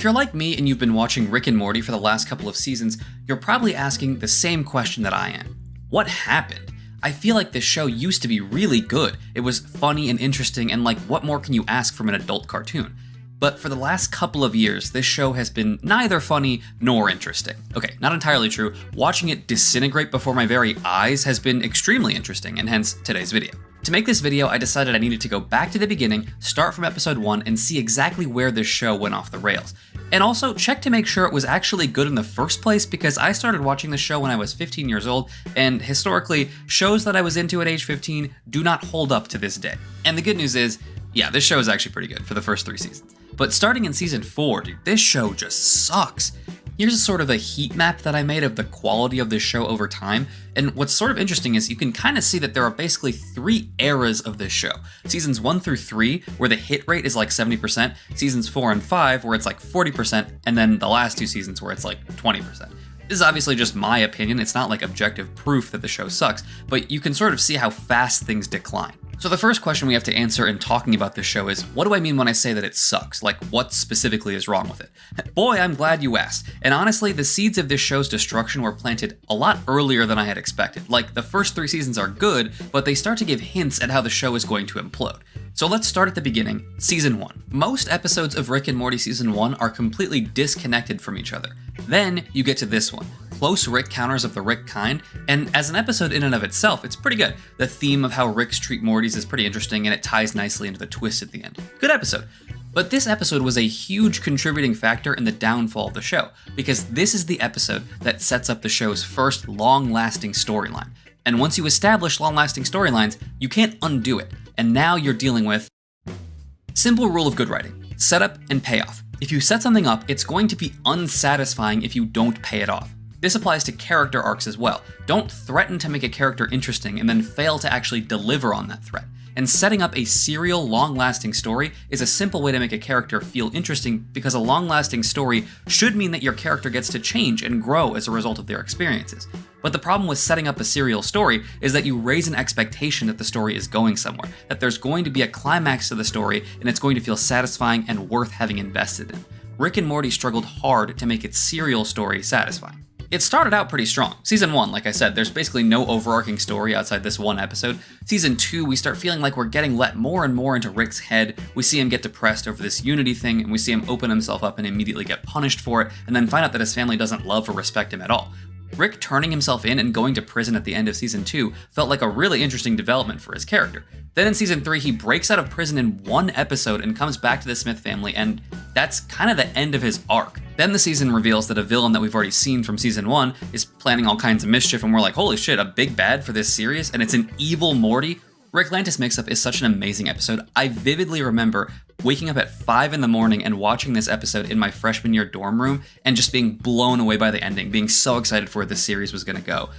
If you're like me and you've been watching Rick and Morty for the last couple of seasons, you're probably asking the same question that I am. What happened? I feel like this show used to be really good. It was funny and interesting, and like, what more can you ask from an adult cartoon? But for the last couple of years, this show has been neither funny nor interesting. Okay, not entirely true. Watching it disintegrate before my very eyes has been extremely interesting, and hence today's video. To make this video, I decided I needed to go back to the beginning, start from episode 1, and see exactly where this show went off the rails. And also check to make sure it was actually good in the first place, because I started watching this show when I was 15 years old, and historically, shows that I was into at age 15 do not hold up to this day. And the good news is, yeah, this show is actually pretty good for the first 3 seasons. But starting in season 4, dude, this show just sucks. Here's sort of a heat map that I made of the quality of this show over time, and what's sort of interesting is you can kind of see that there are basically 3 eras of this show. Seasons 1 through 3, where the hit rate is like 70%, seasons 4 and 5, where it's like 40%, and then the last 2 seasons where it's like 20%. This is obviously just my opinion, it's not like objective proof that the show sucks, but you can sort of see how fast things decline. So the first question we have to answer in talking about this show is, what do I mean when I say that it sucks? Like, what specifically is wrong with it? Boy, I'm glad you asked. And honestly, the seeds of this show's destruction were planted a lot earlier than I had expected. Like, the first 3 seasons are good, but they start to give hints at how the show is going to implode. So let's start at the beginning, season 1. Most episodes of Rick and Morty season 1 are completely disconnected from each other. Then you get to this one, Close Rick Counters of the Rick Kind, and as an episode in and of itself, it's pretty good. The theme of how Ricks treat Mortys is pretty interesting, and it ties nicely into the twist at the end. Good episode. But this episode was a huge contributing factor in the downfall of the show, because this is the episode that sets up the show's first long-lasting storyline. And once you establish long-lasting storylines, you can't undo it. And now you're dealing with simple rule of good writing: setup and payoff. If you set something up, it's going to be unsatisfying if you don't pay it off. This applies to character arcs as well. Don't threaten to make a character interesting and then fail to actually deliver on that threat. And setting up a serial, long-lasting story is a simple way to make a character feel interesting, because a long-lasting story should mean that your character gets to change and grow as a result of their experiences. But the problem with setting up a serial story is that you raise an expectation that the story is going somewhere, that there's going to be a climax to the story, and it's going to feel satisfying and worth having invested in. Rick and Morty struggled hard to make its serial story satisfying. It started out pretty strong. Season 1, like I said, there's basically no overarching story outside this one episode. Season 2, we start feeling like we're getting let more and more into Rick's head. We see him get depressed over this Unity thing, and we see him open himself up and immediately get punished for it, and then find out that his family doesn't love or respect him at all. Rick turning himself in and going to prison at the end of season 2 felt like a really interesting development for his character. Then in season 3, he breaks out of prison in 1 episode and comes back to the Smith family, and that's kind of the end of his arc. Then the season reveals that a villain that we've already seen from season 1 is planning all kinds of mischief, and we're like, holy shit, a big bad for this series, and it's an evil Morty? Ricklantis Mix-Up is such an amazing episode. I vividly remember waking up at 5 in the morning and watching this episode in my freshman year dorm room and just being blown away by the ending, being so excited for where this series was going to go.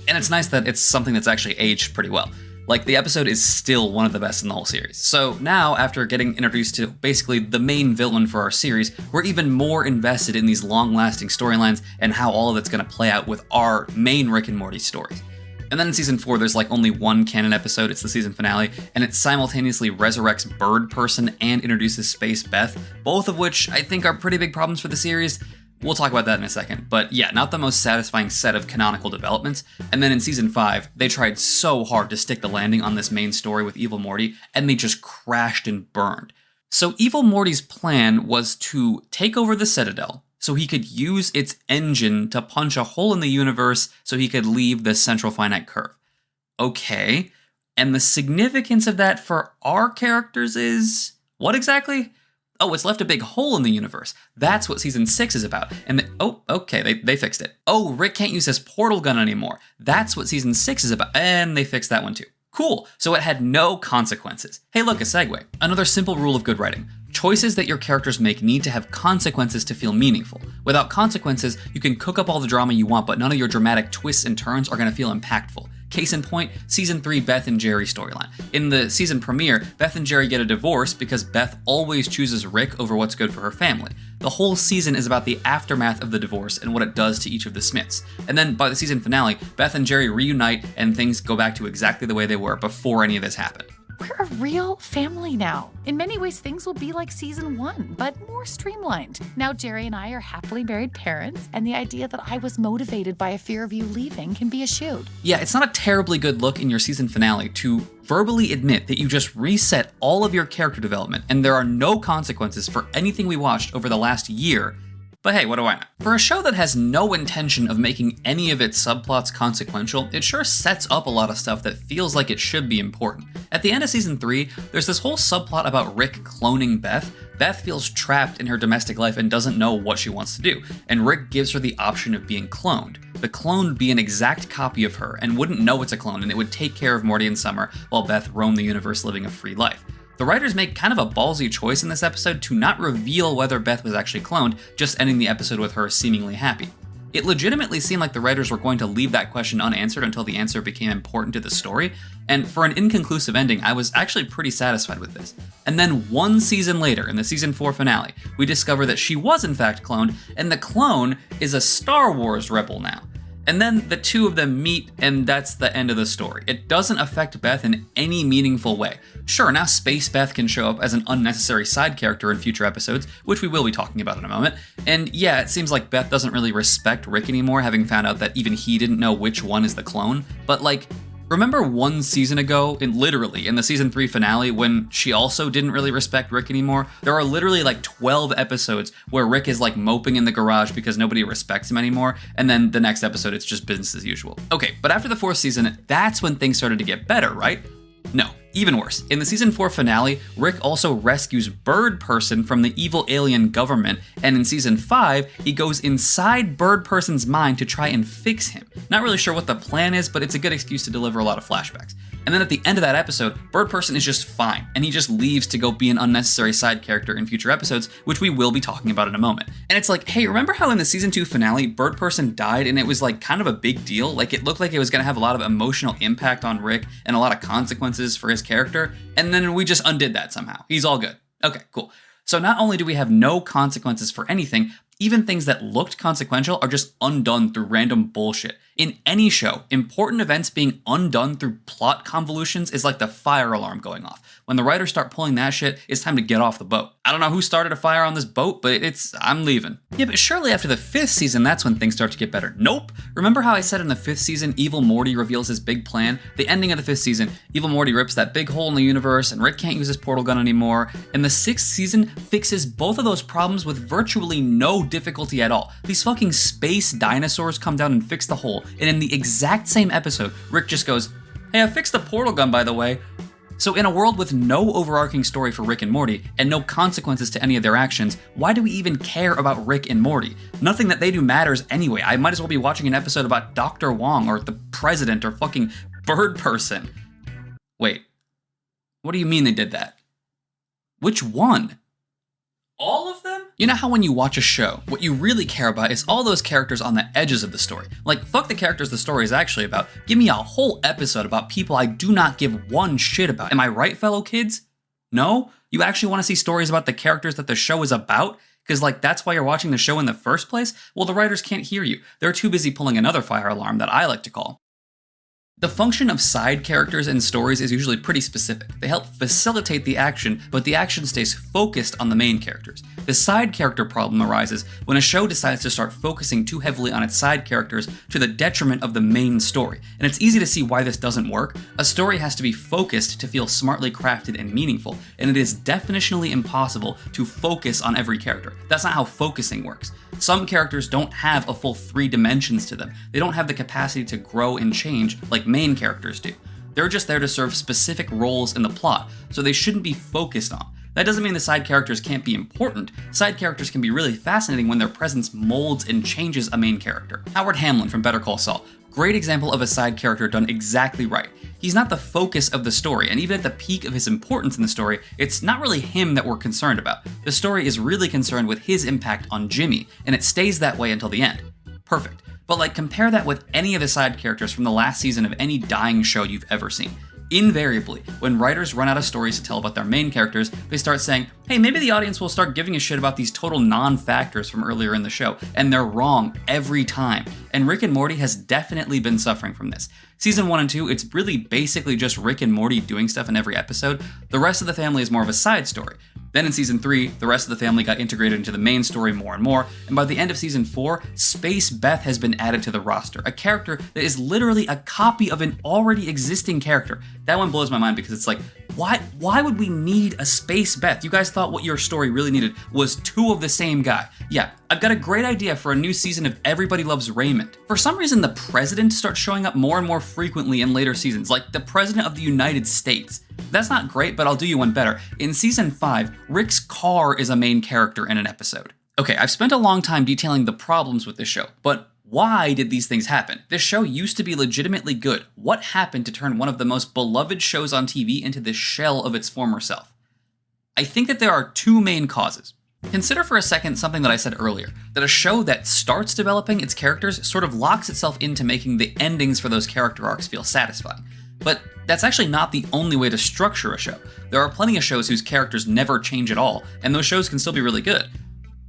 And it's nice that it's something that's actually aged pretty well. Like, the episode is still one of the best in the whole series. So now, after getting introduced to basically the main villain for our series, we're even more invested in these long-lasting storylines and how all of it's going to play out with our main Rick and Morty stories. And then in season 4, there's like only one canon episode, it's the season finale, and it simultaneously resurrects Bird Person and introduces Space Beth, both of which I think are pretty big problems for the series. We'll talk about that in a second, but yeah, not the most satisfying set of canonical developments. And then in season 5, they tried so hard to stick the landing on this main story with Evil Morty, and they just crashed and burned. So Evil Morty's plan was to take over the Citadel, so he could use its engine to punch a hole in the universe so he could leave the central finite curve. Okay, and the significance of that for our characters is what exactly? Oh, it's left a big hole in the universe. That's what season 6 is about. And they fixed it. Oh, Rick can't use his portal gun anymore. That's what season 6 is about. And they fixed that one too. Cool, so it had no consequences. Hey look, a segue. Another simple rule of good writing. Choices that your characters make need to have consequences to feel meaningful. Without consequences, you can cook up all the drama you want, but none of your dramatic twists and turns are going to feel impactful. Case in point, season 3 Beth and Jerry storyline. In the season premiere, Beth and Jerry get a divorce because Beth always chooses Rick over what's good for her family. The whole season is about the aftermath of the divorce and what it does to each of the Smiths. And then by the season finale, Beth and Jerry reunite and things go back to exactly the way they were before any of this happened. We're a real family now. In many ways, things will be like season 1, but more streamlined. Now Jerry and I are happily married parents, and the idea that I was motivated by a fear of you leaving can be eschewed. Yeah, it's not a terribly good look in your season finale to verbally admit that you just reset all of your character development and there are no consequences for anything we watched over the last year. But hey, what do I know? For a show that has no intention of making any of its subplots consequential, it sure sets up a lot of stuff that feels like it should be important. At the end of season 3, there's this whole subplot about Rick cloning Beth. Beth feels trapped in her domestic life and doesn't know what she wants to do, and Rick gives her the option of being cloned. The clone would be an exact copy of her and wouldn't know it's a clone, and it would take care of Morty and Summer while Beth roamed the universe living a free life. The writers make kind of a ballsy choice in this episode to not reveal whether Beth was actually cloned, just ending the episode with her seemingly happy. It legitimately seemed like the writers were going to leave that question unanswered until the answer became important to the story, and for an inconclusive ending, I was actually pretty satisfied with this. And then one season later, in the season 4 finale, we discover that she was in fact cloned, and the clone is a Star Wars rebel now. And then the two of them meet, and that's the end of the story. It doesn't affect Beth in any meaningful way. Sure, now Space Beth can show up as an unnecessary side character in future episodes, which we will be talking about in a moment. And yeah, it seems like Beth doesn't really respect Rick anymore, having found out that even he didn't know which one is the clone. But like, remember one season ago, literally in the season 3 finale, when she also didn't really respect Rick anymore? There are literally like 12 episodes where Rick is like moping in the garage because nobody respects him anymore, and then the next episode it's just business as usual. Okay, but after the 4th season, that's when things started to get better, right? No, even worse. In the season 4 finale, Rick also rescues Bird Person from the evil alien government, and in season 5, he goes inside Bird Person's mind to try and fix him. Not really sure what the plan is, but it's a good excuse to deliver a lot of flashbacks. And then at the end of that episode, Bird Person is just fine, and he just leaves to go be an unnecessary side character in future episodes, which we will be talking about in a moment. And it's like, hey, remember how in the season 2 finale, Bird Person died and it was like kind of a big deal? Like it looked like it was gonna have a lot of emotional impact on Rick and a lot of consequences for his character, and then we just undid that somehow. He's all good. Okay, cool. So not only do we have no consequences for anything, even things that looked consequential are just undone through random bullshit. In any show, important events being undone through plot convolutions is like the fire alarm going off. When the writers start pulling that shit, it's time to get off the boat. I don't know who started a fire on this boat, but I'm leaving. Yeah, but surely after the 5th season, that's when things start to get better. Nope. Remember how I said in the 5th season, Evil Morty reveals his big plan? The ending of the 5th season, Evil Morty rips that big hole in the universe, and Rick can't use his portal gun anymore. And the 6th season fixes both of those problems with virtually no difficulty at all. These fucking space dinosaurs come down and fix the hole, and in the exact same episode, Rick just goes, "Hey, I fixed the portal gun, by the way." So in a world with no overarching story for Rick and Morty, and no consequences to any of their actions, why do we even care about Rick and Morty? Nothing that they do matters anyway. I might as well be watching an episode about Dr. Wong, or the President, or fucking Bird Person. Wait, what do you mean they did that? Which one? All of them? You know how when you watch a show, what you really care about is all those characters on the edges of the story. Like, fuck the characters the story is actually about. Give me a whole episode about people I do not give one shit about. Am I right, fellow kids? No? You actually want to see stories about the characters that the show is about? Because, like, that's why you're watching the show in the first place? Well, the writers can't hear you. They're too busy pulling another fire alarm that I like to call. The function of side characters in stories is usually pretty specific. They help facilitate the action, but the action stays focused on the main characters. The side character problem arises when a show decides to start focusing too heavily on its side characters to the detriment of the main story. And it's easy to see why this doesn't work. A story has to be focused to feel smartly crafted and meaningful, and it is definitionally impossible to focus on every character. That's not how focusing works. Some characters don't have a full 3 dimensions to them. They don't have the capacity to grow and change like main characters do. They're just there to serve specific roles in the plot, so they shouldn't be focused on. That doesn't mean the side characters can't be important. Side characters can be really fascinating when their presence molds and changes a main character. Howard Hamlin from Better Call Saul. Great example of a side character done exactly right. He's not the focus of the story, and even at the peak of his importance in the story, it's not really him that we're concerned about. The story is really concerned with his impact on Jimmy, and it stays that way until the end. Perfect. But like, compare that with any of the side characters from the last season of any dying show you've ever seen. Invariably, when writers run out of stories to tell about their main characters, they start saying, hey, maybe the audience will start giving a shit about these total non-factors from earlier in the show, and they're wrong every time. And Rick and Morty has definitely been suffering from this. Season 1 and 2, it's really basically just Rick and Morty doing stuff in every episode. The rest of the family is more of a side story. Then in Season 3, the rest of the family got integrated into the main story more and more, and by the end of Season 4, Space Beth has been added to the roster, a character that is literally a copy of an already existing character. That one blows my mind because it's like, why would we need a Space Beth? You guys thought what your story really needed was 2 of the same guy. Yeah, I've got a great idea for a new season of Everybody Loves Raymond. For some reason, the president starts showing up more and more frequently in later seasons, like the president of the United States. That's not great, but I'll do you one better. In Season 5, Rick's car is a main character in an episode. Okay, I've spent a long time detailing the problems with this show, but why did these things happen? This show used to be legitimately good. What happened to turn one of the most beloved shows on TV into this shell of its former self? I think that there are 2 main causes. Consider for a second something that I said earlier, that a show that starts developing its characters sort of locks itself into making the endings for those character arcs feel satisfying. But that's actually not the only way to structure a show. There are plenty of shows whose characters never change at all, and those shows can still be really good.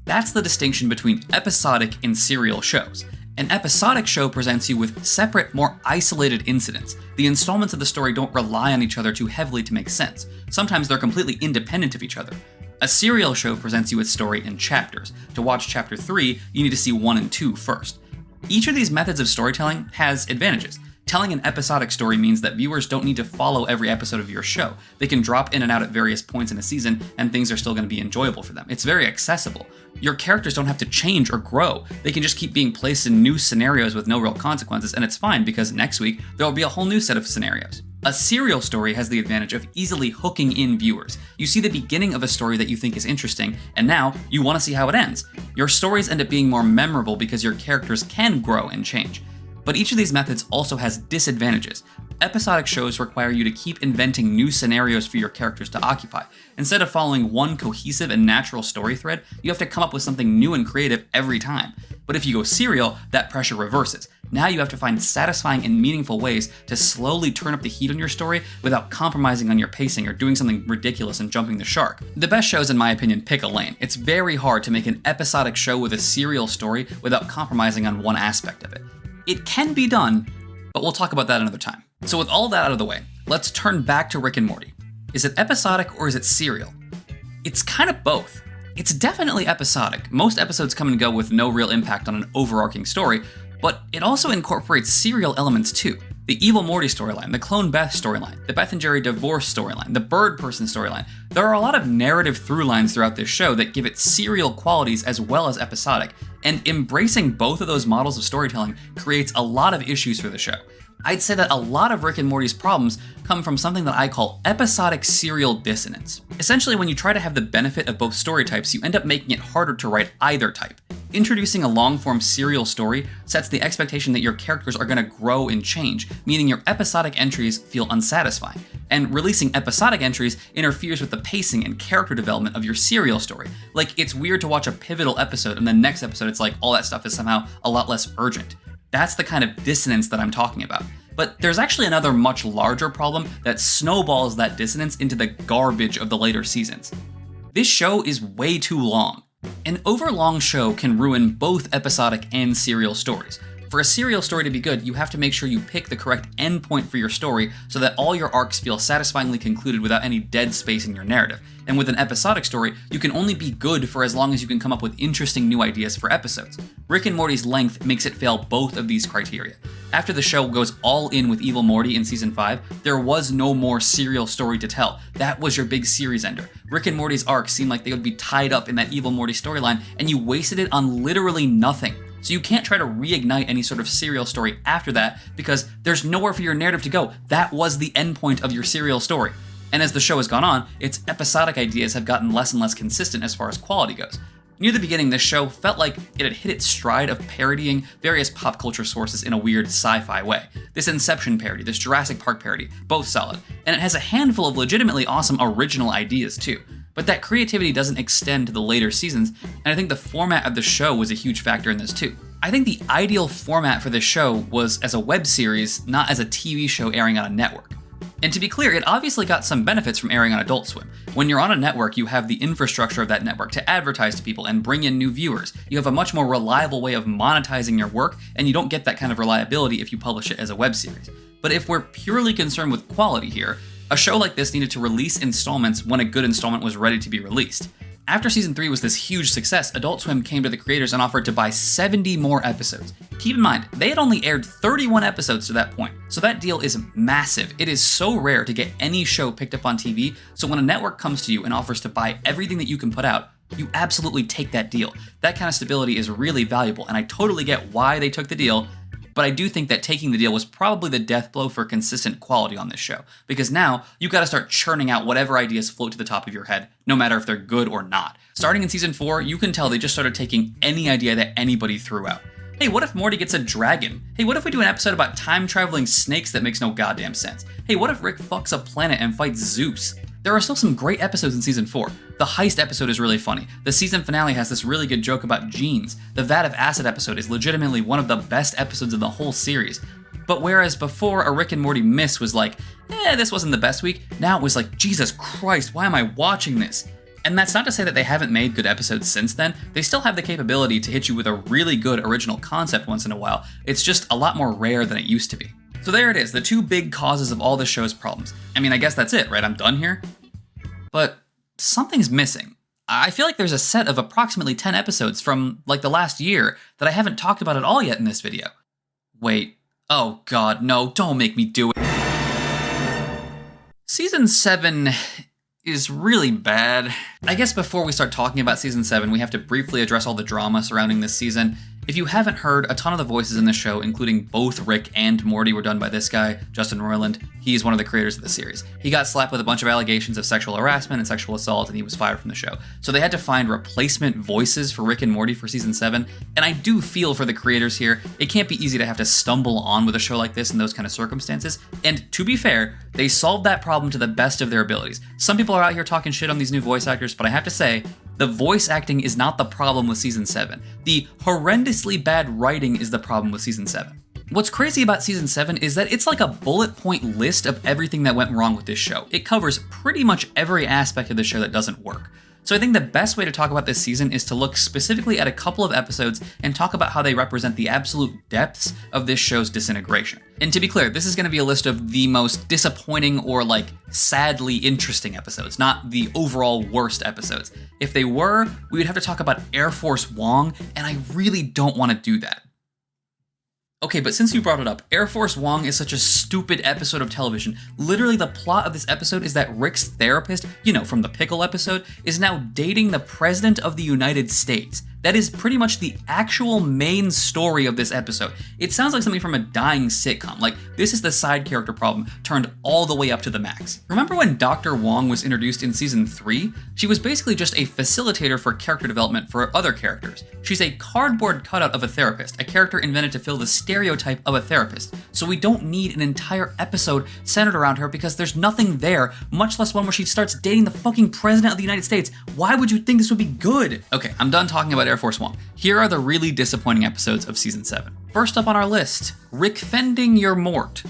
That's the distinction between episodic and serial shows. An episodic show presents you with separate, more isolated incidents. The installments of the story don't rely on each other too heavily to make sense. Sometimes they're completely independent of each other. A serial show presents you with story in chapters. To watch chapter 3, you need to see 1 and 2 first. Each of these methods of storytelling has advantages. Telling an episodic story means that viewers don't need to follow every episode of your show. They can drop in and out at various points in a season, and things are still going to be enjoyable for them. It's very accessible. Your characters don't have to change or grow. They can just keep being placed in new scenarios with no real consequences, and it's fine because next week there will be a whole new set of scenarios. A serial story has the advantage of easily hooking in viewers. You see the beginning of a story that you think is interesting, and now you want to see how it ends. Your stories end up being more memorable because your characters can grow and change. But each of these methods also has disadvantages. Episodic shows require you to keep inventing new scenarios for your characters to occupy. Instead of following one cohesive and natural story thread, you have to come up with something new and creative every time. But if you go serial, that pressure reverses. Now you have to find satisfying and meaningful ways to slowly turn up the heat on your story without compromising on your pacing or doing something ridiculous and jumping the shark. The best shows, in my opinion, pick a lane. It's very hard to make an episodic show with a serial story without compromising on one aspect of it. It can be done, but we'll talk about that another time. So with all that out of the way, let's turn back to Rick and Morty. Is it episodic or is it serial? It's kind of both. It's definitely episodic. Most episodes come and go with no real impact on an overarching story, but it also incorporates serial elements too. The Evil Morty storyline, the Clone Beth storyline, the Beth and Jerry divorce storyline, the Bird Person storyline. There are a lot of narrative through lines throughout this show that give it serial qualities as well as episodic, and embracing both of those models of storytelling creates a lot of issues for the show. I'd say that a lot of Rick and Morty's problems come from something that I call episodic serial dissonance. Essentially, when you try to have the benefit of both story types, you end up making it harder to write either type. Introducing a long-form serial story sets the expectation that your characters are going to grow and change, meaning your episodic entries feel unsatisfying. And releasing episodic entries interferes with the pacing and character development of your serial story. Like, it's weird to watch a pivotal episode and the next episode it's like all that stuff is somehow a lot less urgent. That's the kind of dissonance that I'm talking about. But there's actually another much larger problem that snowballs that dissonance into the garbage of the later seasons. This show is way too long. An overlong show can ruin both episodic and serial stories. For a serial story to be good, you have to make sure you pick the correct endpoint for your story so that all your arcs feel satisfyingly concluded without any dead space in your narrative. And with an episodic story, you can only be good for as long as you can come up with interesting new ideas for episodes. Rick and Morty's length makes it fail both of these criteria. After the show goes all in with Evil Morty in Season 5, there was no more serial story to tell. That was your big series ender. Rick and Morty's arcs seemed like they would be tied up in that Evil Morty storyline, and you wasted it on literally nothing. So you can't try to reignite any sort of serial story after that because there's nowhere for your narrative to go. That was the endpoint of your serial story. And as the show has gone on, its episodic ideas have gotten less and less consistent as far as quality goes. Near the beginning, this show felt like it had hit its stride of parodying various pop culture sources in a weird sci-fi way. This Inception parody, this Jurassic Park parody, both solid. And it has a handful of legitimately awesome original ideas too. But that creativity doesn't extend to the later seasons, and I think the format of the show was a huge factor in this too. I think the ideal format for this show was as a web series, not as a TV show airing on a network. And to be clear, it obviously got some benefits from airing on Adult Swim. When you're on a network, you have the infrastructure of that network to advertise to people and bring in new viewers. You have a much more reliable way of monetizing your work, and you don't get that kind of reliability if you publish it as a web series. But if we're purely concerned with quality here, a show like this needed to release installments when a good installment was ready to be released. After season 3 was this huge success, Adult Swim came to the creators and offered to buy 70 more episodes. Keep in mind, they had only aired 31 episodes to that point, so that deal is massive. It is so rare to get any show picked up on TV, so when a network comes to you and offers to buy everything that you can put out, you absolutely take that deal. That kind of stability is really valuable, and I totally get why they took the deal, but I do think that taking the deal was probably the death blow for consistent quality on this show, because now you gotta start churning out whatever ideas float to the top of your head, no matter if they're good or not. Starting in season 4, you can tell they just started taking any idea that anybody threw out. Hey, what if Morty gets a dragon? Hey, what if we do an episode about time-traveling snakes that makes no goddamn sense? Hey, what if Rick fucks a planet and fights Zeus? There are still some great episodes in season 4. The heist episode is really funny. The season finale has this really good joke about genes. The vat of acid episode is legitimately one of the best episodes in the whole series. But whereas before a Rick and Morty miss was like, this wasn't the best week, now it was like, Jesus Christ, why am I watching this? And that's not to say that they haven't made good episodes since then. They still have the capability to hit you with a really good original concept once in a while. It's just a lot more rare than it used to be. So there it is, the two big causes of all the show's problems. I mean, I guess that's it, right? I'm done here? But something's missing. I feel like there's a set of approximately 10 episodes from, like, the last year that I haven't talked about at all yet in this video. Wait. Oh god, no, don't make me do it. Season 7 is really bad. I guess before we start talking about season 7, we have to briefly address all the drama surrounding this season. If you haven't heard, a ton of the voices in the show, including both Rick and Morty, were done by this guy, Justin Roiland. He's one of the creators of the series. He got slapped with a bunch of allegations of sexual harassment and sexual assault, and he was fired from the show. So they had to find replacement voices for Rick and Morty for season 7, and I do feel for the creators here. It can't be easy to have to stumble on with a show like this in those kind of circumstances, and to be fair, they solved that problem to the best of their abilities. Some people are out here talking shit on these new voice actors, but I have to say, the voice acting is not the problem with season 7. The horrendously bad writing is the problem with season 7. What's crazy about season 7 is that it's like a bullet point list of everything that went wrong with this show. It covers pretty much every aspect of the show that doesn't work. So I think the best way to talk about this season is to look specifically at a couple of episodes and talk about how they represent the absolute depths of this show's disintegration. And to be clear, this is going to be a list of the most disappointing or like sadly interesting episodes, not the overall worst episodes. If they were, we would have to talk about Air Force Wong, and I really don't want to do that. Okay, but since you brought it up, Air Force Wong is such a stupid episode of television. Literally, the plot of this episode is that Rick's therapist, from the Pickle episode, is now dating the President of the United States. That is pretty much the actual main story of this episode. It sounds like something from a dying sitcom. Like, this is the side character problem turned all the way up to the max. Remember when Dr. Wong was introduced in season 3? She was basically just a facilitator for character development for other characters. She's a cardboard cutout of a therapist, a character invented to fill the stereotype of a therapist. So we don't need an entire episode centered around her because there's nothing there, much less one where she starts dating the fucking President of the United States. Why would you think this would be good? Okay, I'm done talking about Air Force One. Here are the really disappointing episodes of season 7. First up on our list, Rick Fending Your Mort.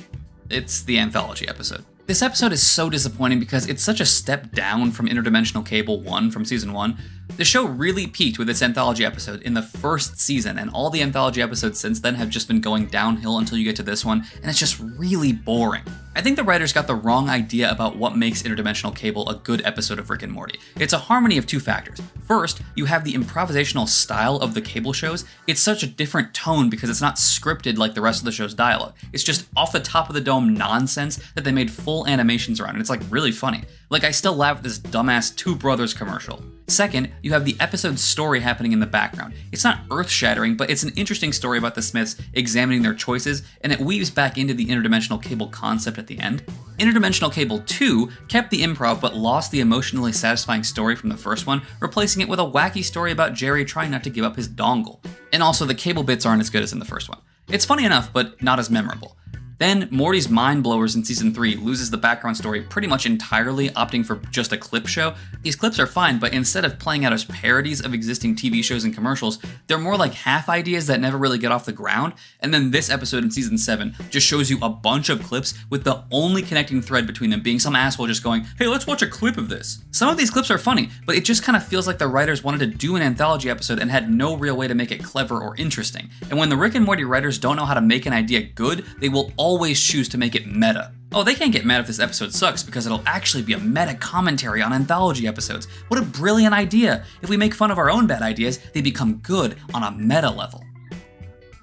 It's the anthology episode. This episode is so disappointing because it's such a step down from Interdimensional Cable 1 from season 1. The show really peaked with its anthology episode in the first season, and all the anthology episodes since then have just been going downhill until you get to this one, and it's just really boring. I think the writers got the wrong idea about what makes Interdimensional Cable a good episode of Rick and Morty. It's a harmony of two factors. First, you have the improvisational style of the Cable shows. It's such a different tone because it's not scripted like the rest of the show's dialogue. It's just off the top of the dome nonsense that they made full animations around, and it's like really funny. Like, I still laugh at this dumbass Two Brothers commercial. Second, you have the episode's story happening in the background. It's not earth-shattering, but it's an interesting story about the Smiths examining their choices, and it weaves back into the Interdimensional Cable concept at the end. Interdimensional Cable 2 kept the improv but lost the emotionally satisfying story from the first one, replacing it with a wacky story about Jerry trying not to give up his dongle. And also, the Cable bits aren't as good as in the first one. It's funny enough, but not as memorable. Then Morty's Mind Blowers in season 3 loses the background story pretty much entirely, opting for just a clip show. These clips are fine, but instead of playing out as parodies of existing TV shows and commercials, they're more like half ideas that never really get off the ground. And then this episode in season 7 just shows you a bunch of clips with the only connecting thread between them being some asshole just going, hey, let's watch a clip of this. Some of these clips are funny, but it just kind of feels like the writers wanted to do an anthology episode and had no real way to make it clever or interesting. And when the Rick and Morty writers don't know how to make an idea good, they will always choose to make it meta. Oh, they can't get mad if this episode sucks because it'll actually be a meta commentary on anthology episodes. What a brilliant idea! If we make fun of our own bad ideas, they become good on a meta level.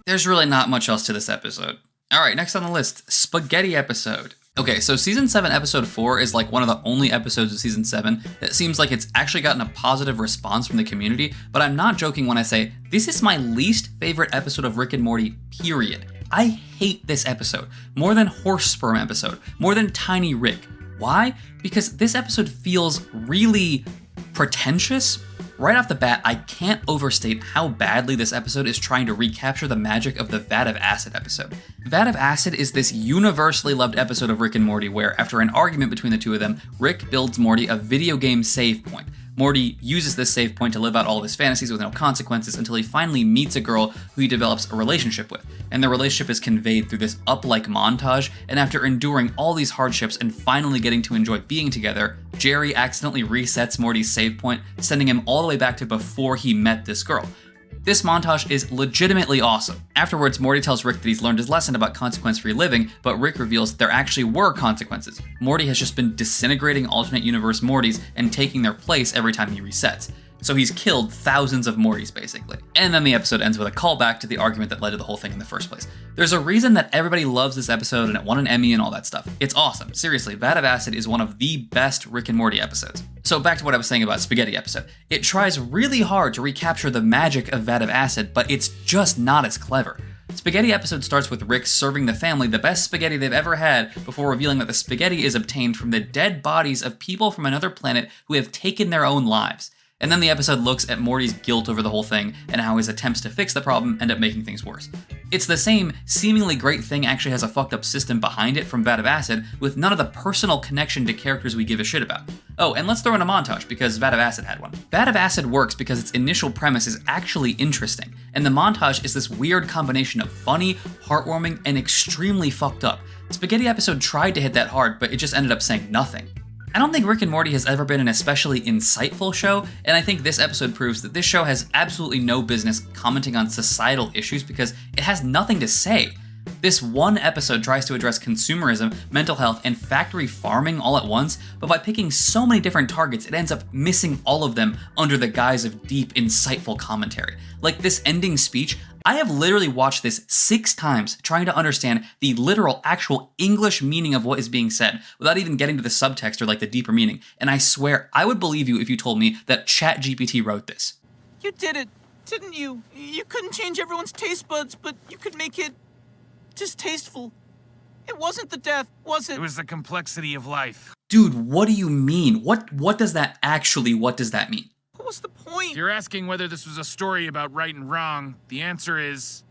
There's really not much else to this episode. Alright, next on the list, Spaghetti episode. Okay, so season 7 episode 4 is like one of the only episodes of season 7 that seems like it's actually gotten a positive response from the community, but I'm not joking when I say this is my least favorite episode of Rick and Morty, period. I hate this episode more than Horse Sperm episode, more than Tiny Rick. Why? Because this episode feels really pretentious. Right off the bat, I can't overstate how badly this episode is trying to recapture the magic of the Vat of Acid episode. Vat of Acid is this universally loved episode of Rick and Morty where, after an argument between the two of them, Rick builds Morty a video game save point. Morty uses this save point to live out all of his fantasies with no consequences until he finally meets a girl who he develops a relationship with. And the relationship is conveyed through this up-like montage, and after enduring all these hardships and finally getting to enjoy being together, Jerry accidentally resets Morty's save point, sending him all the way back to before he met this girl. This montage is legitimately awesome. Afterwards, Morty tells Rick that he's learned his lesson about consequence-free living, but Rick reveals there actually were consequences. Morty has just been disintegrating alternate universe Mortys and taking their place every time he resets. So he's killed thousands of Mortys, basically. And then the episode ends with a callback to the argument that led to the whole thing in the first place. There's a reason that everybody loves this episode and it won an Emmy and all that stuff. It's awesome. Seriously, Vat of Acid is one of the best Rick and Morty episodes. So back to what I was saying about Spaghetti episode. It tries really hard to recapture the magic of Vat of Acid, but it's just not as clever. Spaghetti episode starts with Rick serving the family the best spaghetti they've ever had before revealing that the spaghetti is obtained from the dead bodies of people from another planet who have taken their own lives. And then the episode looks at Morty's guilt over the whole thing and how his attempts to fix the problem end up making things worse. It's the same seemingly great thing actually has a fucked up system behind it from Vat of Acid with none of the personal connection to characters we give a shit about. Oh, and let's throw in a montage because Vat of Acid had one. Vat of Acid works because its initial premise is actually interesting, and the montage is this weird combination of funny, heartwarming, and extremely fucked up. Spaghetti episode tried to hit that hard, but it just ended up saying nothing. I don't think Rick and Morty has ever been an especially insightful show, and I think this episode proves that this show has absolutely no business commenting on societal issues because it has nothing to say. This one episode tries to address consumerism, mental health, and factory farming all at once, but by picking so many different targets, it ends up missing all of them under the guise of deep, insightful commentary. Like this ending speech, I have literally watched this 6 times trying to understand the literal, actual English meaning of what is being said without even getting to the subtext or like the deeper meaning, and I swear I would believe you if you told me that ChatGPT wrote this. You did it, didn't you? You couldn't change everyone's taste buds, but you could make it distasteful. It wasn't the death, was it? It was the complexity of life. Dude, what do you mean? What does that mean? What was the point? If you're asking whether this was a story about right and wrong, the answer is,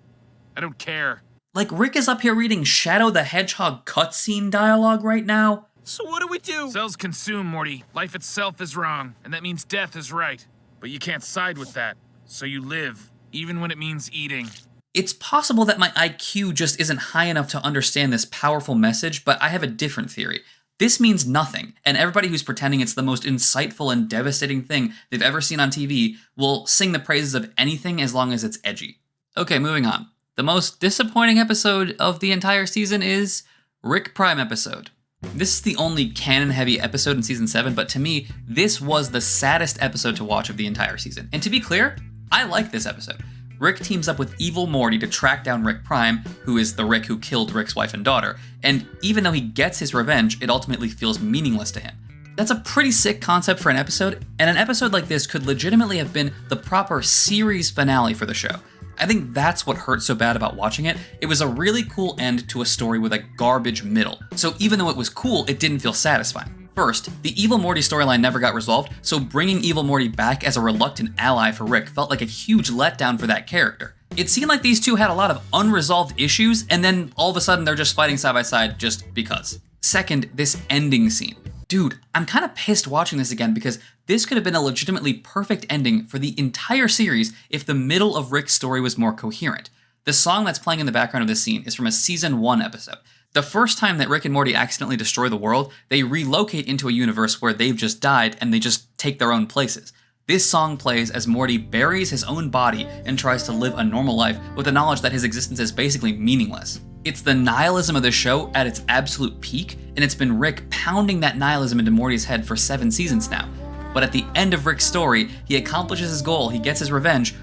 I don't care. Like, Rick is up here reading Shadow the Hedgehog cutscene dialogue right now? So what do we do? Cells consume, Morty. Life itself is wrong, and that means death is right. But you can't side with that, so you live, even when it means eating. It's possible that my IQ just isn't high enough to understand this powerful message, but I have a different theory. This means nothing, and everybody who's pretending it's the most insightful and devastating thing they've ever seen on TV will sing the praises of anything as long as it's edgy. Okay, moving on. The most disappointing episode of the entire season is Rick Prime episode. This is the only canon-heavy episode in season 7, but to me, this was the saddest episode to watch of the entire season. And to be clear, I like this episode. Rick teams up with evil Morty to track down Rick Prime, who is the Rick who killed Rick's wife and daughter, and even though he gets his revenge, it ultimately feels meaningless to him. That's a pretty sick concept for an episode, and an episode like this could legitimately have been the proper series finale for the show. I think that's what hurt so bad about watching it. It was a really cool end to a story with a garbage middle, so even though it was cool, it didn't feel satisfying. First, the Evil Morty storyline never got resolved, so bringing Evil Morty back as a reluctant ally for Rick felt like a huge letdown for that character. It seemed like these two had a lot of unresolved issues, and then all of a sudden they're just fighting side by side just because. Second, this ending scene. Dude, I'm kind of pissed watching this again because this could have been a legitimately perfect ending for the entire series if the middle of Rick's story was more coherent. The song that's playing in the background of this scene is from a season 1 episode. The first time that Rick and Morty accidentally destroy the world, they relocate into a universe where they've just died and they just take their own places. This song plays as Morty buries his own body and tries to live a normal life with the knowledge that his existence is basically meaningless. It's the nihilism of the show at its absolute peak, and it's been Rick pounding that nihilism into Morty's head for 7 seasons now. But at the end of Rick's story, he accomplishes his goal, he gets his revenge,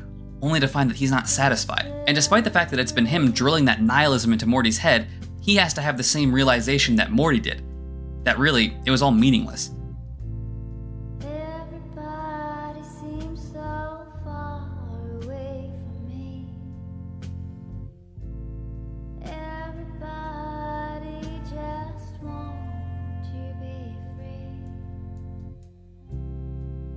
only to find that he's not satisfied. And despite the fact that it's been him drilling that nihilism into Morty's head, he has to have the same realization that Morty did. That really, it was all meaningless. Everybody seems so far away from me. Everybody just wants to be free.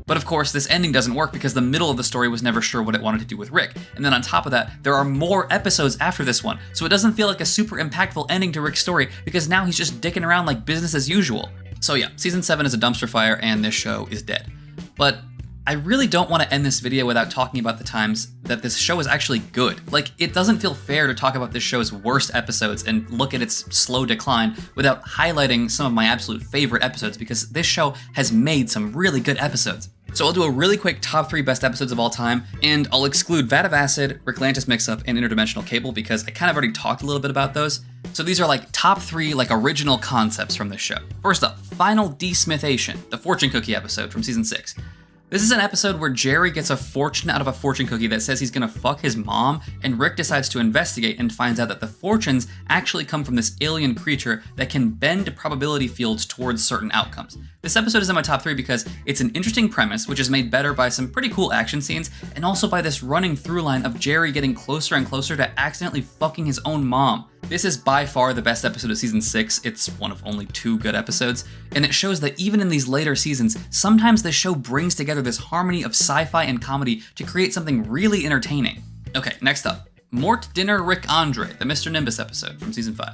But of course, this ending doesn't work because the middle of the story was never sure what it wanted to do with Rick. And then on top of that, there are more episodes after this one, so it doesn't feel like a super impactful ending to Rick's story because now he's just dicking around like business as usual. So yeah, season 7 is a dumpster fire and this show is dead. But I really don't want to end this video without talking about the times that this show is actually good. Like, it doesn't feel fair to talk about this show's worst episodes and look at its slow decline without highlighting some of my absolute favorite episodes because this show has made some really good episodes. So I'll do a really quick top 3 best episodes of all time, and I'll exclude Vat of Acid, Ricklantis Mix-Up, and Interdimensional Cable because I kind of already talked a little bit about those. So these are like top 3 like original concepts from this show. First up, Final Desmithation, the fortune cookie episode from season 6. This is an episode where Jerry gets a fortune out of a fortune cookie that says he's gonna fuck his mom, and Rick decides to investigate and finds out that the fortunes actually come from this alien creature that can bend probability fields towards certain outcomes. This episode is in my top 3 because it's an interesting premise, which is made better by some pretty cool action scenes, and also by this running through line of Jerry getting closer and closer to accidentally fucking his own mom. This is by far the best episode of season 6, it's one of only 2 good episodes, and it shows that even in these later seasons, sometimes the show brings together this harmony of sci-fi and comedy to create something really entertaining. Okay, next up, Mort Dinner Rick Andre, the Mr. Nimbus episode from season 5.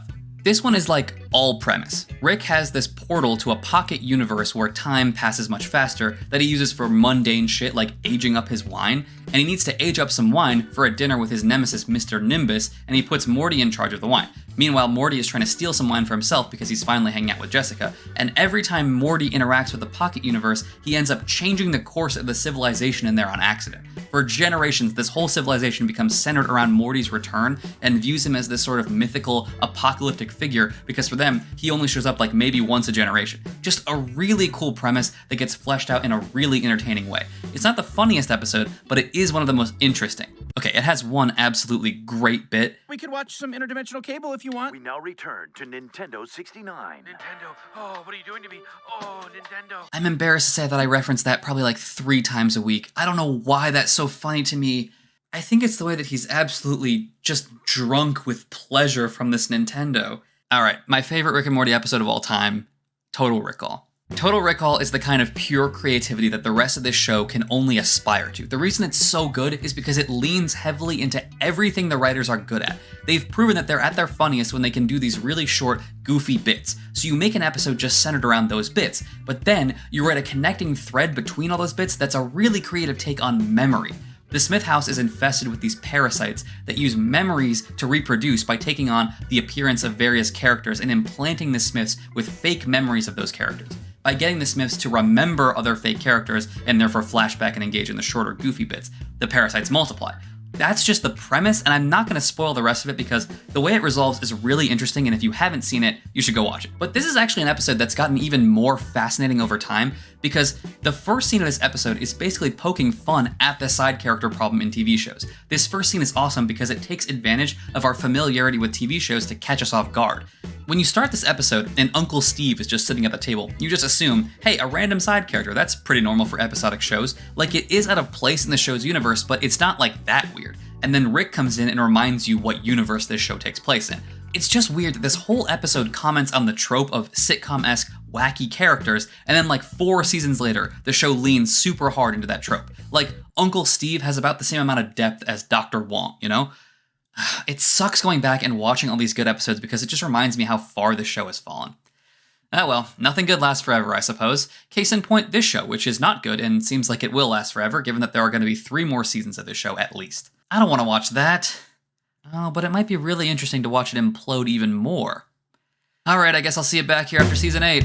This one is like all premise. Rick has this portal to a pocket universe where time passes much faster that he uses for mundane shit like aging up his wine, and he needs to age up some wine for a dinner with his nemesis Mr. Nimbus, and he puts Morty in charge of the wine. Meanwhile, Morty is trying to steal some wine for himself because he's finally hanging out with Jessica, and every time Morty interacts with the pocket universe, he ends up changing the course of the civilization in there on accident. For generations, this whole civilization becomes centered around Morty's return and views him as this sort of mythical, apocalyptic figure because for them, he only shows up like maybe once a generation. Just a really cool premise that gets fleshed out in a really entertaining way. It's not the funniest episode, but it is one of the most interesting. Okay, it has one absolutely great bit. We could watch some interdimensional cable if you want. We now return to Nintendo 69. Nintendo, oh, what are you doing to me? Oh, Nintendo. I'm embarrassed to say that I reference that probably like 3 times a week. I don't know why that's so funny to me. I think it's the way that he's absolutely just drunk with pleasure from this Nintendo. Alright, my favorite Rick and Morty episode of all time, Total Recall. Total Recall is the kind of pure creativity that the rest of this show can only aspire to. The reason it's so good is because it leans heavily into everything the writers are good at. They've proven that they're at their funniest when they can do these really short, goofy bits. So you make an episode just centered around those bits, but then you write a connecting thread between all those bits that's a really creative take on memory. The Smith house is infested with these parasites that use memories to reproduce by taking on the appearance of various characters and implanting the Smiths with fake memories of those characters. By getting the Smiths to remember other fake characters and therefore flashback and engage in the shorter, goofy bits, the parasites multiply. That's just the premise, and I'm not going to spoil the rest of it because the way it resolves is really interesting, and if you haven't seen it, you should go watch it. But this is actually an episode that's gotten even more fascinating over time because the first scene of this episode is basically poking fun at the side character problem in TV shows. This first scene is awesome because it takes advantage of our familiarity with TV shows to catch us off guard. When you start this episode and Uncle Steve is just sitting at the table, you just assume, hey, a random side character, that's pretty normal for episodic shows. Like, it is out of place in the show's universe, but it's not like that weird. And then Rick comes in and reminds you what universe this show takes place in. It's just weird that this whole episode comments on the trope of sitcom-esque wacky characters, and then like 4 seasons later, the show leans super hard into that trope. Like, Uncle Steve has about the same amount of depth as Dr. Wong, you know? It sucks going back and watching all these good episodes because it just reminds me how far the show has fallen. Ah well, nothing good lasts forever, I suppose. Case in point, this show, which is not good and seems like it will last forever, given that there are going to be 3 more seasons of this show at least. I don't want to watch that. Oh, but it might be really interesting to watch it implode even more. Alright, I guess I'll see you back here after season 8.